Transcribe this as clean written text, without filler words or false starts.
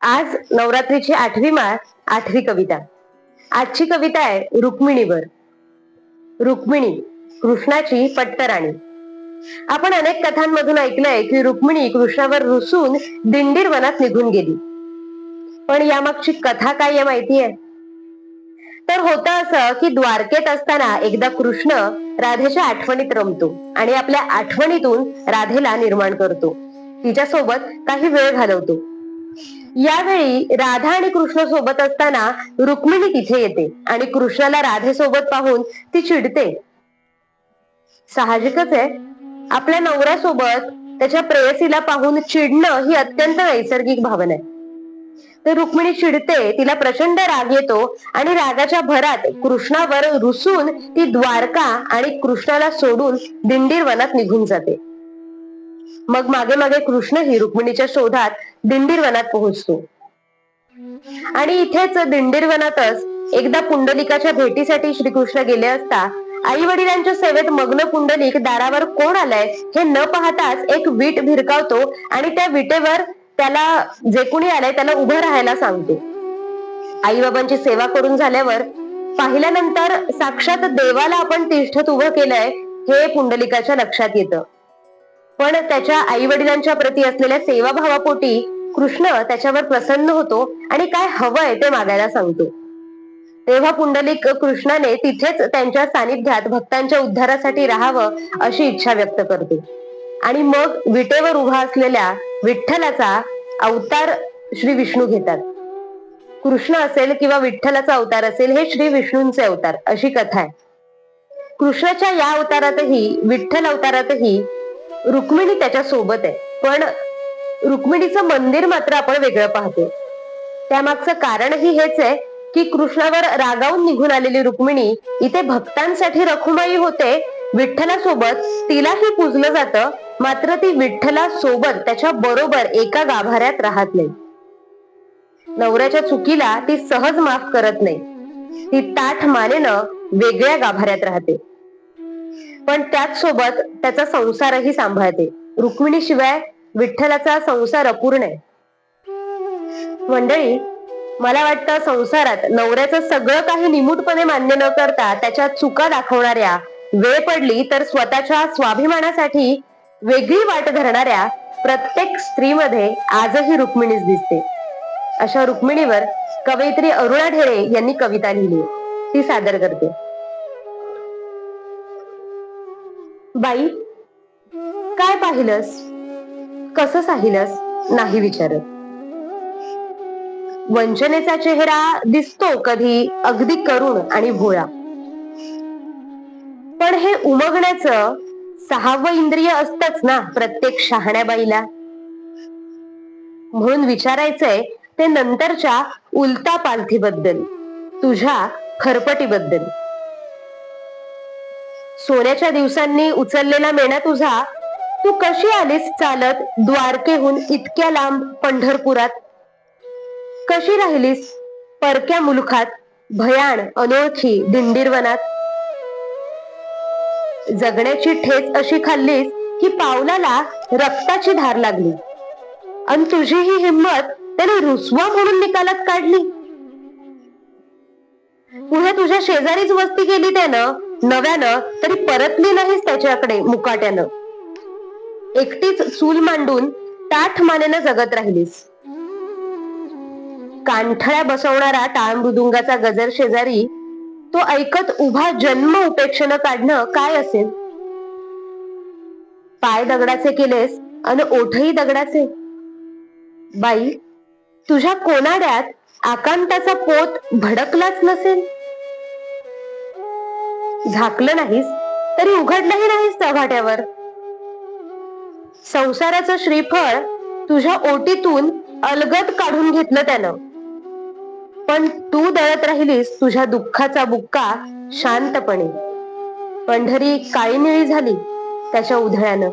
आज नवरात्रीची 8वी माळ, 8वी कविता. आजची कविता आहे रुक्मिणीवर. रुक्मिणी, कृष्णाची पट्टराणी. आपण अनेक कथांमधून ऐकलंय की रुक्मिणी कृष्णावर रुसून दिंडीर वनात निघून गेली. पण यामागची कथा काय आहे माहितीये? तर होतं असं की द्वारकेत असताना एकदा कृष्ण राधेच्या आठवणीत रमतो आणि आपल्या आठवणीतून राधेला निर्माण करतो. तिच्यासोबत काही वेळ घालवतो. यावेळी राधा आणि कृष्ण सोबत असताना रुक्मिणी तिथे येते आणि कृष्णाला राधेसोबत पाहून ती चिडते. साहजिकच आहे, आपल्या नवऱ्यासोबत त्याच्या प्रेयसीला पाहून चिडणं ही अत्यंत नैसर्गिक भावना आहे. तर रुक्मिणी चिडते, तिला प्रचंड राग येतो आणि रागाच्या भरात कृष्णावर रुसून ती द्वारका आणि कृष्णाला सोडून दिंडीर वनात निघून जाते. मग मागे मागे कृष्णही रुक्मिणीच्या शोधात दिंडीर वनात पोहोचतो. आणि इथेच दिंडीर वनातच एकदा पुंडलिकाच्या भेटीसाठी श्रीकृष्ण गेले असता आई वडिलांच्या सेवेत मग्न पुंडलिक दारावर कोण आलाय हे न पाहताच एक वीट भिरकावतो आणि त्या विटेवर त्याला जे कोणी आलंय त्याला उभं राहायला सांगतो. आई बाबांची सेवा करून झाल्यावर पाहिल्यानंतर साक्षात देवाला आपण तिष्ठत उभं केलंय हे पुंडलिकाच्या लक्षात येतं. पण त्याच्या आई वडिलांच्या प्रती असलेल्या सेवाभावापोटी कृष्ण त्याच्यावर प्रसन्न होतो आणि काय हवंय ते मागायला सांगतो. तेव्हा पुंडलिक कृष्णाने तिथेच त्यांच्या सानिध्यात भक्तांच्या उद्धारासाठी राहावं अशी इच्छा व्यक्त करतो आणि मग विटेवर उभा असलेल्या विठ्ठलाचा अवतार श्री विष्णू घेतात. कृष्ण असेल किंवा विठ्ठलाचा अवतार असेल, हे श्री विष्णूंचे अवतार अशी कथा आहे. कृष्णाच्या या अवतारातही, विठ्ठल अवतारातही रुक्मिणी त्याच्या सोबत आहे, पण रुक्मिणीचं मंदिर मात्र आपण वेगळं पाहतो. त्यामागचं कारणही हेच आहे की कृष्णावर रागावून निघून आलेली रुक्मिणी इथे भक्तांसाठी रखुमाई होते. विठ्ठलासोबत तिलाही पूजलं जातं, मात्र ती विठ्ठला सोबत त्याच्या बरोबर एका गाभाऱ्यात राहत नाही. नवऱ्याच्या चुकीला ती सहज माफ करत नाही. ती ताठ मानेनं वेगळ्या गाभाऱ्यात राहते, पण त्याच सोबत त्याचा संसारही सांभाळते. रुक्मिणीशिवाय विठ्ठलाचा संसार अपूर्ण आहे. मंडळी, मला वाटतं संसारात नवऱ्याचं सगळं काही निमूटपणे मान्य न करता त्याच्या चुका दाखवणाऱ्या, वेळ पडली तर स्वतःच्या स्वाभिमानासाठी वेगळी वाट धरणाऱ्या प्रत्येक स्त्रीमध्ये आजही रुक्मिणीच दिसते. अशा रुक्मिणीवर कवयित्री अरुणा ढेरे यांनी कविता लिहिली, ती सादर करते. बाई, काय पाहिलंस, कसं साहिलस नाही विचारत. वंचनेचा चेहरा दिसतो कधी अगदी करुण आणि भोळा, पण हे उमगण्याचं 6वं इंद्रिय असतंच ना प्रत्येक शहाण्या बाईला. म्हणून विचारायचंय ते नंतरच्या उलता पालथीबद्दल, तुझ्या खरपटीबद्दल. सोन्याच्या दिवसांनी उचललेला मेणा तुझा, तू कशी आलीस चालत द्वारकेहून इतक्या लांब पंढरपुरात? कशी राहिलीस परक्या मुलखात भयाण अनोळखी दिंडीरवनात? जगण्याची ठेच अशी खाल्लीस की पावलाला रक्ताची धार लागली, आणि तुझी ही हिंमत त्याने रुसवा म्हणून निकालात काढली. पुढे तुझ्या शेजारीच वस्ती केली त्यानं नव्यानं, तरी परतली नाहीस त्याच्याकडे मुकाट्यानं. एकटीच चूल मांडून ताठ मानेनं जगत राहिलीस. कानठळ्या बसवणारा टाळ मृदुंगाचा गजर शेजारी तो ऐकत उभा जन्म उपेक्षेनं काढणं काय असेल? पाय दगडाचे केलेस अन ओठही दगडाचे. बाई, तुझ्या कोनाड्यात आकांताचा पोत भडकलाच नसेल. झाकलं नाहीस तरी उघडलंही नाहीस चव्हाट्यावर. संसाराचं श्रीफळ तुझ्या ओटीतून अलगद काढून घेतलं त्यानं, पण तू दळत राहिलीस तुझ्या दुःखाचा बुक्का शांतपणे. पंढरी काळी निळी झाली त्याच्या उधळ्यानं.